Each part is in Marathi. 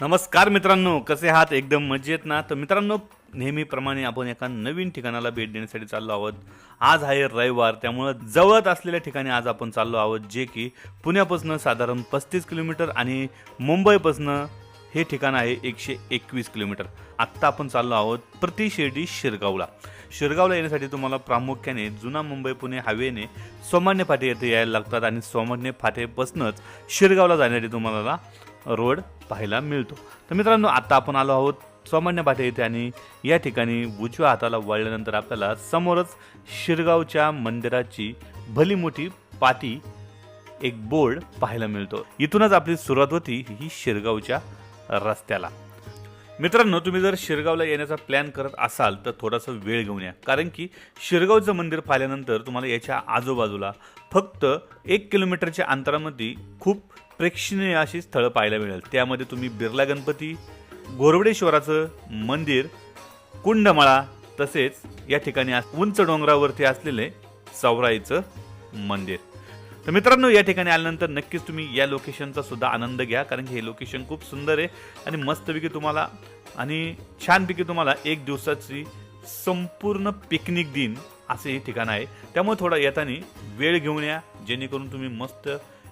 नमस्कार मित्रांनो, कसे आहात? एकदम मजेत ना? तर मित्रांनो, नेहमीप्रमाणे आपण एका नवीन ठिकाणाला भेट देण्यासाठी चाललो आहोत. आज आहे रविवार, त्यामुळं जवळच असलेल्या ठिकाणी आज आपण चाललो आहोत, जे की पुण्यापासून साधारण 35 किलोमीटर आणि मुंबईपासून हे ठिकाण आहे 121 किलोमीटर. आत्ता आपण चाललो आहोत प्रति शिर्डी शिरगावला. शिरगावला येण्यासाठी तुम्हाला प्रामुख्याने जुना मुंबई पुणे हायवेने सोमान्य फाटे येथे यायला लागतात आणि सोमान्य फाटेपासूनच शिरगावला जाण्यासाठी तुम्हाला रोड पाहायला मिळतो. तर मित्रांनो, आता आपण आलो आहोत सोमान्य फाटे येथे आणि या ठिकाणी उजव्या हाताला वळल्यानंतर आपल्याला समोरच शिरगावच्या मंदिराची भली मोठी पाटी एक बोर्ड पाहायला मिळतो. इथूनच आपली सुरुवात होती ही शिरगावच्या रस्त्याला. मित्रांनो, तुम्ही जर शिरगावला येण्याचा प्लॅन करत असाल तर थोडासा वेळ घेऊन या, कारण की शिरगावचं मंदिर पाहिल्यानंतर तुम्हाला याच्या आजूबाजूला फक्त 1 किलोमीटरच्या अंतरामध्ये खूप प्रेक्षणीय अशी स्थळं पाहायला मिळेल. त्यामध्ये तुम्ही बिर्ला गणपती, गोरवडेश्वराचं मंदिर, कुंडमाळा, तसेच या ठिकाणी उंच डोंगरावरती असलेले चौराईचं मंदिर. तर मित्रांनो, या ठिकाणी आल्यानंतर नक्कीच तुम्ही या लोकेशनचा सुद्धा आनंद घ्या, कारण की हे लोकेशन खूप सुंदर आहे आणि मस्तपैकी तुम्हाला आणि छानपैकी तुम्हाला एक दिवसाची संपूर्ण पिकनिक दिन असे हे ठिकाण आहे. त्यामुळे थोडा येताना वेळ घेऊन या, जेणेकरून तुम्ही मस्त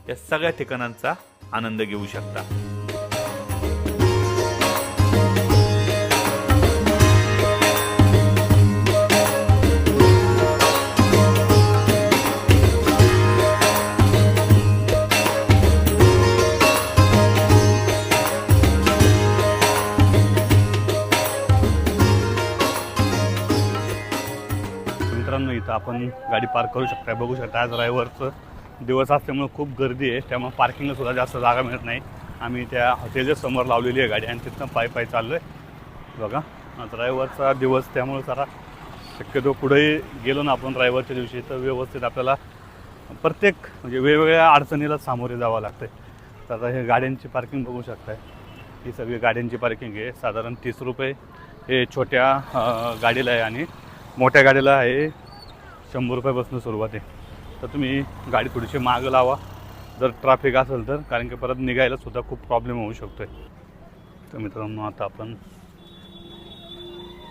या सगळ्या ठिकाणांचा आनंद घेऊ शकता. मित्रांनो, इथं आपण गाडी पार्क करू शकता. बघू शकता, आज रविवारचं दिवस असल्यामुळे खूप गर्दी आहे, त्यामुळे पार्किंगला सुद्धा जास्त जागा मिळत नाही. आम्ही त्या हॉटेलच्या समोर लावलेली आहे गाडी आणि तिथनं पायी चाललो आहे. बघा, आज रविवारचा दिवस, त्यामुळे जरा शक्यतो पुढेही गेलो ना आपण रविवारच्या दिवशी तर व्यवस्थित आपल्याला प्रत्येक म्हणजे वेगवेगळ्या अडचणीला सामोरे जावं लागतं. तर आता हे गाड्यांची पार्किंग बघू शकताय, ही सगळी गाड्यांची पार्किंग आहे. साधारण 30 रुपये हे छोट्या गाडीला आहे आणि मोठ्या गाडीला आहे 100 रुपयापासून सुरुवात आहे. तर तुम्ही गाडी थोडीशी मागं लावा जर ट्रॅफिक असेल तर, कारण की परत निघायला सुद्धा खूप प्रॉब्लेम होऊ शकतो. तर मित्रांनो, आता आपण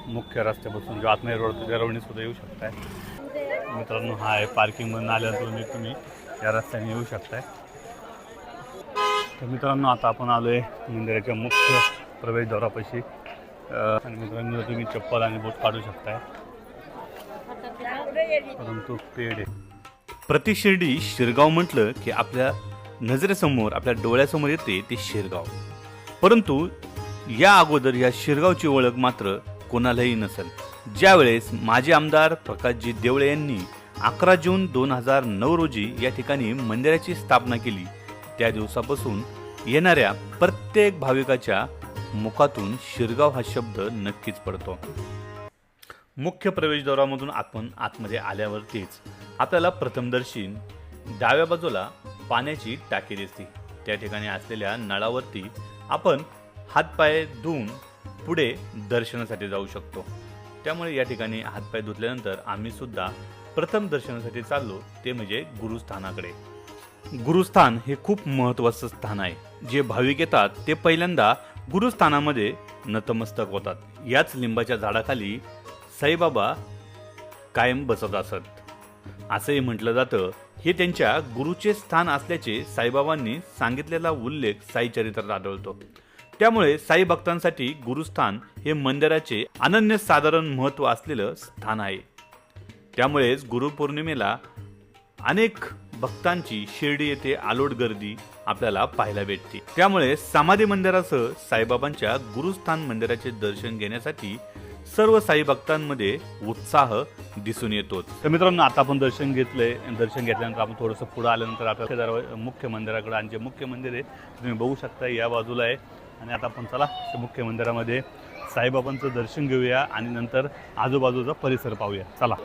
मुख्य रस्त्यापासून जो आत्मेय रोड त्या रोडने सुद्धा येऊ शकताय. मित्रांनो, हा आहे पार्किंगमधून आल्यानंतर तुम्ही या रस्त्याने येऊ शकताय. तर मित्रांनो, आता आपण आलो आहे मंदिराच्या मुख्य प्रवेशद्वारापाशी आणि मित्रांनो, तुम्ही चप्पल आणि बूट काढू शकताय, परंतु पेड आहे. प्रति शिर्डी शिरगाव म्हटलं की आपल्या नजरेसमोर, आपल्या डोळ्यासमोर येते ते शिरगाव. परंतु या अगोदर या शिरगावची ओळख मात्र कोणालाही नसेल. ज्यावेळेस माजी आमदार प्रकाशजी देवळे यांनी 11 जून 2009 रोजी या ठिकाणी मंदिराची स्थापना केली, त्या दिवसापासून येणाऱ्या प्रत्येक भाविकाच्या मुखातून शिरगाव हा शब्द नक्कीच पडतो. मुख्य प्रवेशद्वारामधून आपण आतमध्ये आल्यावरतीच आपल्याला प्रथमदर्शी डाव्या बाजूला पाण्याची टाकी दिसते. त्या ठिकाणी असलेल्या नळावरती आपण हातपाय धुवून पुढे दर्शनासाठी जाऊ शकतो. त्यामुळे या ठिकाणी हातपाय धुतल्यानंतर आम्ही सुद्धा प्रथम दर्शनासाठी चाललो, ते म्हणजे गुरुस्थानाकडे. गुरुस्थान हे खूप महत्त्वाचं स्थान आहे. जे भाविक येतात ते पहिल्यांदा गुरुस्थानामध्ये नतमस्तक होतात. याच लिंबाच्या झाडाखाली साईबाबा कायम बसत असत, असंही म्हटलं जातं. हे त्यांच्या गुरुचे स्थान असल्याचे साईबाबांनी सांगितलेला उल्लेख साईचरित्रात आढळतो. त्यामुळे साई भक्तांसाठी गुरुस्थान हे मंदिराचे अनन्यसाधारण महत्त्व असलेलं स्थान आहे. त्यामुळेच गुरुपौर्णिमेला अनेक भक्तांची शिर्डी येथे आलोट गर्दी आपल्याला पाहायला भेटते. त्यामुळे समाधी मंदिरासह साईबाबांच्या गुरुस्थान मंदिराचे दर्शन घेण्यासाठी सर्व साई भक्तांमध्ये उत्साह दिसून येतो. तर मित्रांनो, आता आपण दर्शन घेतलंय. दर्शन घेतल्यानंतर आपण थोडंसं पुढे आल्यानंतर आपल्याला मुख्य मंदिराकडे, आणि जे मुख्य मंदिर आहे तुम्ही बघू शकता या बाजूला आहे. आणि आता आपण चला मुख्य मंदिरामध्ये साईबाबांचं दर्शन घेऊया आणि नंतर आजूबाजूचा परिसर पाहूया. चला.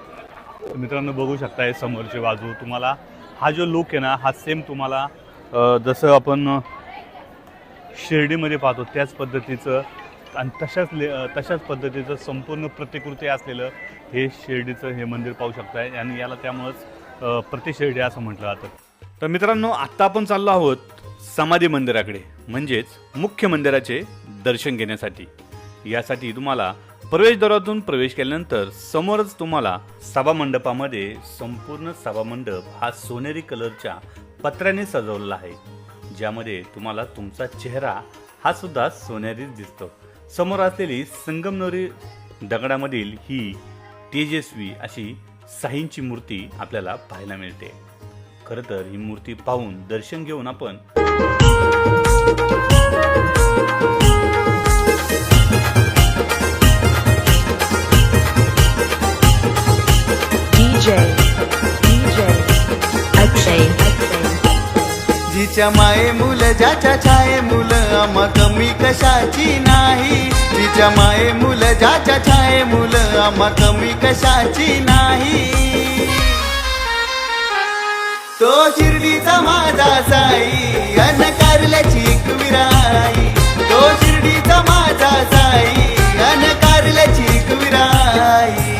तर मित्रांनो, बघू शकताय समोरची बाजू, तुम्हाला हा जो लुक आहे ना, हा सेम तुम्हाला जसं आपण शिर्डीमध्ये पाहतो त्याच पद्धतीचं आणि तशाच पद्धतीचं संपूर्ण प्रतिकृती असलेलं हे शिर्डीचं हे मंदिर पाहू शकताय आणि याला त्यामुळंच प्रति शिर्डी असं म्हटलं जातं. तर मित्रांनो, आत्ता आपण चाललो आहोत समाधी मंदिराकडे, म्हणजेच मुख्य मंदिराचे दर्शन घेण्यासाठी. यासाठी तुम्हाला प्रवेशद्वारातून प्रवेश केल्यानंतर समोरच तुम्हाला सभामंडपामध्ये संपूर्ण सभामंडप हा सोनेरी कलरच्या पत्र्याने सजवलेला आहे, ज्यामध्ये तुम्हाला तुमचा चेहरा हा सुद्धा सोनेरीच दिसतो. समोर असलेली संगमनेरी दगडामधील ही तेजस्वी अशी साईंची मूर्ती आपल्याला पाहायला मिळते. खरं तर ही मूर्ती पाहून दर्शन घेऊन आपण जिच्या माये मुलं ज्याच्या छाये मुलं आम्हा कमी कशाची नाही. जिच्या माये मुलं ज्याच्या छाये मुलं आम्हा कमी कशाची नाही. तो शिर्डीचा माझा साई अन कारल्याची एक विराई. तो शिर्डीचा माझा साई अन कारल्याची एक विराई.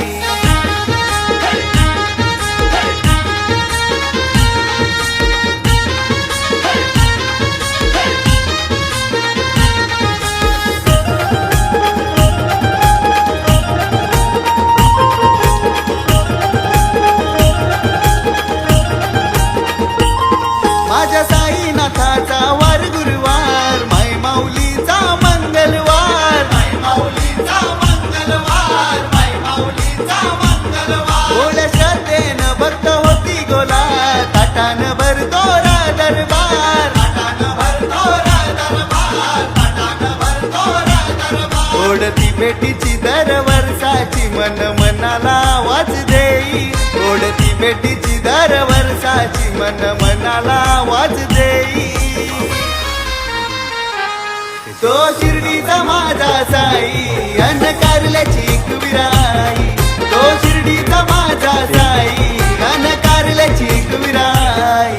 माझ्या साईनाथाचा वार गुरुवार माय माऊलीचा मंगलवार. माय माऊलीचा मंगलवार. माय माऊलीचा मंगलवार. थोड्या श्रद्धेनं भक्त होती गोला ताटान भरतोरा दरबार. ताटान भरतोरा दरबार. ताटान भरतोरा दरबार. ओढती भेटीची दर वर्षाची मन मनाला वाच देई. ओढती भेटीची दर वर्षाची मन मनाला वाच देई. तो शिर्डीचा माझा साई अन कारल्याची एक विराई. तो शिर्डीचा माझा साई अन कारल्याची एक विराई.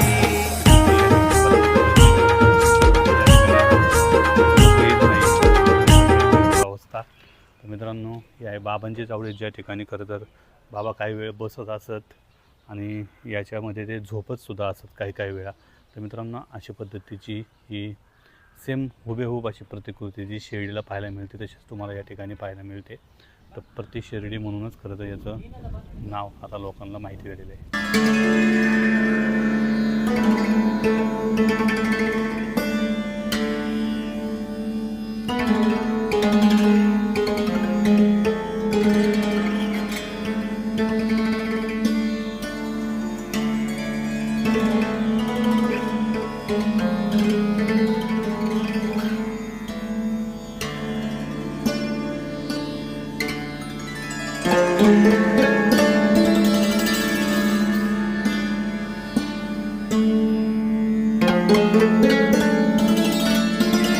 अवस्था मित्रांनो, ही आहे बाबांची चावडी, ज्या ठिकाणी खरं तर बाबा काही वेळ बसत असत आणि याच्यामध्ये ते झोपत सुद्धा असत काही काही वेळा. तर मित्रांनो, अशा पद्धतीची ही सेम हुबेहूब अशी प्रतिकृती जी शिर्डीला पाहायला मिळते तशीच तुम्हाला या ठिकाणी पाहायला मिळते. तर प्रति शिर्डी म्हणूनच खरं तर याचं नाव आता लोकांना माहिती झालेलं आहे.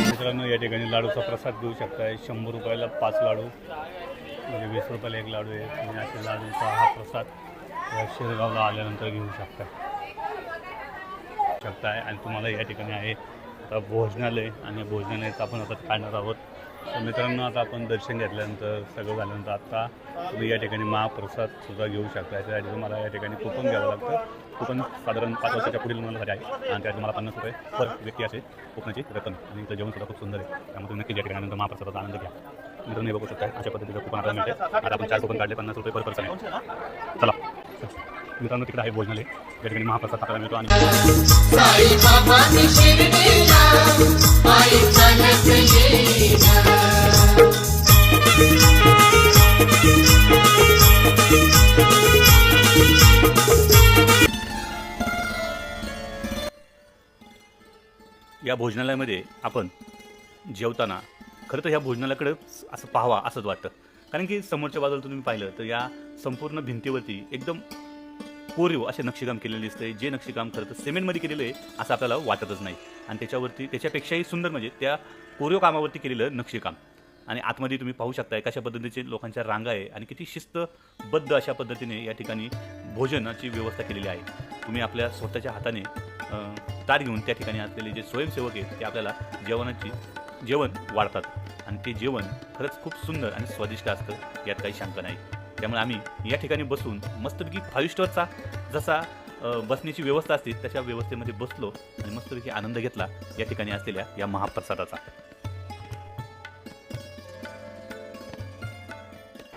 मित्रांनो, या ठिकाणी लाडूचा प्रसाद घेऊ शकताय. 100 रुपयाला 5 लाडू, म्हणजे 20 रुपयाला 1 लाडू आहे. तुम्ही असे लाडूचा हा प्रसाद या शिरगावला आल्यानंतर घेऊ शकताय. आणि तुम्हाला या ठिकाणी आहे आता भोजनालय, आणि भोजनालयाचं आपण आता काढणार आहोत. तर मित्रांनो, आता आपण दर्शन घेतल्यानंतर सगळं झाल्यानंतर आता तुम्ही या ठिकाणी महाप्रसाद सुद्धा घेऊ शकता. त्यासाठी तुम्हाला या ठिकाणी कुपन घ्यावं लागतं. कुपन साधारण 5 वर्षाच्या पुढील मुलांसाठी आहे, आणि त्यात तुम्हाला 50 रुपये पर व्यक्ती असे कुपनाची रक्कम. आणि इथं जेवण सुद्धा खूप सुंदर आहे, त्यामुळे तुम्ही नक्की या ठिकाणी नंतर महाप्रसादाचा आनंद घ्या. मित्रांनो, हे बघू शकता अशा पद्धतीचं कुपन आपल्याला मिळते. आता आपण 4 कुपन काढले, 50 रुपये पर पर्सन आहे. चला मित्रांनो, तिकडे आहे भोजनालय, या ठिकाणी महाप्रसाद आपल्याला मिळतो. आणि या भोजनालयामध्ये आपण जेवताना खरं तर ह्या भोजनालयाकडे असं पाहावा असंच वाटतं, कारण की समोरच्या बाजूला तुम्ही पाहिलं तर या संपूर्ण भिंतीवरती एकदम कोरीव असे नक्षीकाम केलेले दिसतंय, जे नक्षीकाम खरं तर सिमेंटमध्ये केलेलं आहे असं आपल्याला वाटतच नाही. आणि त्याच्यावरती त्याच्यापेक्षाही सुंदर म्हणजे त्या कोरीव कामावरती केलेलं नक्षीकाम. आणि आतमध्ये तुम्ही पाहू शकताय कशा पद्धतीचे लोकांच्या रांगा आहे, आणि किती शिस्तबद्ध अशा पद्धतीने या ठिकाणी भोजनाची व्यवस्था केलेली आहे. तुम्ही आपल्या स्वतःच्या हाताने ताट घेऊन त्या ठिकाणी असलेले जे स्वयंसेवक आहेत ते आपल्याला जेवण वाढतात, आणि ते जेवण खरंच खूप सुंदर आणि स्वादिष्ट असतं, यात काही शंका नाही. त्यामुळे आम्ही या ठिकाणी बसून मस्तपैकी 5 स्टारचा जसा बसण्याची व्यवस्था असते तशा व्यवस्थेमध्ये बसलो आणि मस्तपैकी आनंद घेतला या ठिकाणी असलेल्या या महाप्रसादाचा.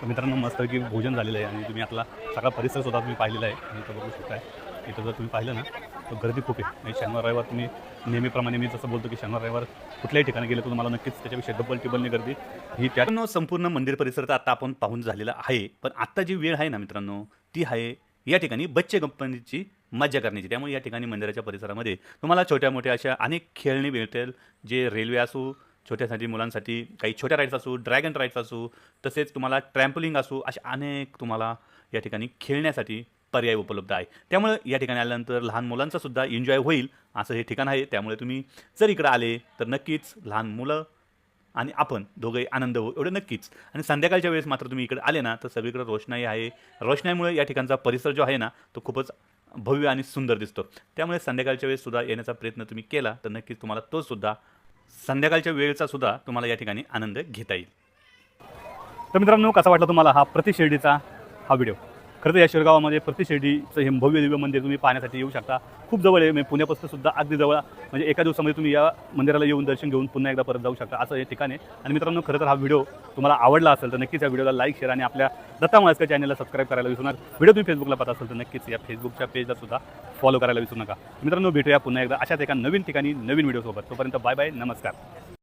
तर मित्रांनो मस्तपैकी भोजन झालेलं आहे आणि तुम्ही आपला सगळा परिसर सुद्धा तुम्ही पाहिलेला आहे आणि इथं बघू शकताय. इथं जर तुम्ही पाहिलं ना तर गर्दी खूप आहे आणि शनिवार रविवार तुम्ही नेहमीप्रमाणे मी जसं बोलतो की शनिवार रविवार कुठल्याही ठिकाणी गेलं तर तुम्हाला नक्कीच त्याच्यापेक्षा डबल टिबलने गर्दी ही त्या संपूर्ण मंदिर परिसर तर आता आपण पाहून झालेला आहे. पण आत्ता जी वेळ आहे ना मित्रांनो ती आहे या ठिकाणी बच्चे कंपनीची मज्जा करण्याची. त्यामुळे या ठिकाणी मंदिराच्या परिसरामध्ये तुम्हाला छोट्या मोठ्या अशा अनेक खेळणी भेटेल, जे रेल्वे असू, छोट्यासाठी मुलांसाठी काही छोट्या राईड्स असू, ड्रॅगन राईड्स असू, तसेच तुम्हाला ट्रॅम्पोलिंग असू, अशा अनेक तुम्हाला या ठिकाणी खेळण्यासाठी पर्याय उपलब्ध आहे. त्यामुळे या ठिकाणी आल्यानंतर लहान मुलांचा सुद्धा एन्जॉय होईल असं हे ठिकाण आहे. त्यामुळे तुम्ही जर इकडं आले तर नक्कीच लहान मुलं आणि आपण दोघंही आनंद होऊ एवढं नक्कीच. आणि संध्याकाळच्या वेळेस मात्र तुम्ही इकडे आले ना तर सगळीकडे रोषणाई आहे. रोषणाईमुळे या ठिकाणचा परिसर जो आहे ना तो खूपच भव्य आणि सुंदर दिसतो. त्यामुळे संध्याकाळच्या वेळेस सुद्धा येण्याचा प्रयत्न तुम्ही केला तर नक्कीच तुम्हाला तो सुद्धा संध्याकाळच्या वेळेचा सुद्धा तुम्हाला या ठिकाणी आनंद घेता येईल. तर मित्रांनो कसा वाटला तुम्हाला हा प्रति शिर्डीचा हा व्हिडिओ. खरं तर या शिरगावामध्ये प्रति शिर्डीचं हे भव्य दिव्य मंदिर तुम्ही पाहण्यासाठी येऊ शकता. खूप जवळ आहे, म्हणजे पुण्यापासून सुद्धा अगदी जवळ, म्हणजे एका दिवसामध्ये तुम्ही या मंदिराला येऊन दर्शन घेऊन पुन्हा एकदा परत जाऊ शकता असं हे ठिकाण आहे. आणि मित्रांनो खरं तर हा व्हिडिओ तुम्हाला आवडला असेल तर नक्कीच या व्हिडिओला लाईक शेअर आणि आपल्या दत्ता माळस्कर चॅनलला सबस्क्राईब करायला विसरू नका. व्हिडिओ तुम्ही फेसबुकला पाहत असेल तर नक्कीच या फेसबुकच्या पेजला सुद्धा फॉलो करायला विसरू नका. मित्रांनो भेटूया पुन्हा एकदा अशाच एका नवीन ठिकाणी नवीन व्हिडिओसोबत. तोपर्यंत बाय बाय, नमस्कार.